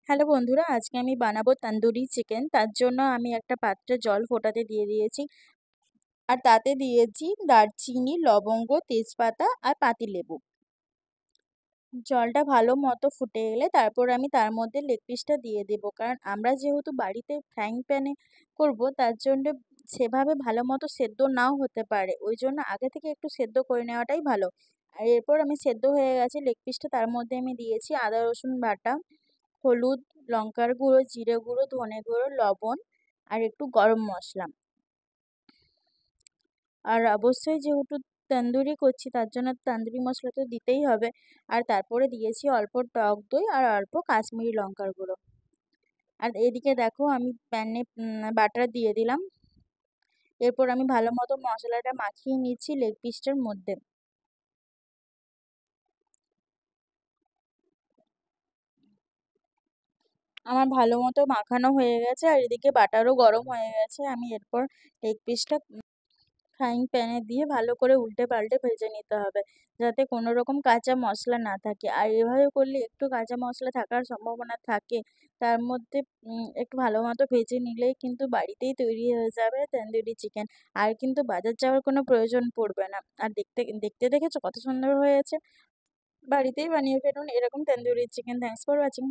Hello বন্ধুরা, আজকে আমি বানাবো তন্দুরি চিকেন। তার জন্য আমি একটা পাত্রে জল ফোটাতে দিয়ে দিয়েছি। আর তাতে দিয়েছি দারচিনি, লবঙ্গ, তেজপাতা আর পাতিলেবু। জলটা ভালো মতো ফুটে এলে তারপর আমি তার মধ্যে লেগ পিসটা দিয়ে দেবো। কারণ আমরা যেহেতু বাড়িতে ফ্রাইং প্যানে করবো, তার জন্য সেভাবে ভালো মতো সেদ্ধ নাও হতে পারে। ওই জন্য আগে থেকে একটু সেদ্ধ করে নেওয়াটাই ভালো। আর এরপর আমি সেদ্ধ হয়ে গেছে লেগ পিসটা, তার মধ্যে আমি দিয়েছি আদা রসুন বাটা, হলুদ, লঙ্কার গুঁড়ো, জিরে গুঁড়ো, ধনে গুঁড়ো, লবণ আর একটু গরম মশলা। আর অবশ্যই যেহেতু তন্দুরি করছি তার জন্য তন্দুরি মশলা তো দিতেই হবে। আর তারপরে দিয়েছি অল্প টক দই আর অল্প কাশ্মীরি লঙ্কার গুঁড়ো। আর এদিকে দেখো আমি প্যানে বাটার দিয়ে দিলাম। এরপর আমি ভালো মতো মশলাটা মাখিয়ে নিচ্ছি লেগ পিসটার মধ্যে। আমার ভালো মতো মাখানো হয়ে গেছে আর এদিকে বাটারও গরম হয়ে গেছে। আমি এরপর লেগ পিসটা ফ্রাইং প্যানে দিয়ে ভালো করে উল্টে পাল্টে ভেজে নিতে হবে, যাতে কোনো রকম কাঁচা মশলা না থাকে। আর এভাবে করলে একটু কাঁচা মশলা থাকার সম্ভাবনা থাকে। তার মধ্যে একটু ভালো মতো ভেজে নিলেই কিন্তু বাড়িতেই তৈরি হয়ে যাবে তন্দুরি চিকেন। আর কিন্তু বাজার যাওয়ার কোনো প্রয়োজন পড়বে না। আর দেখতে দেখতে দেখেছো কত সুন্দর হয়েছে। বাড়িতেই বানিয়ে ফেলুন এরকম tandoori chicken. Thanks for watching.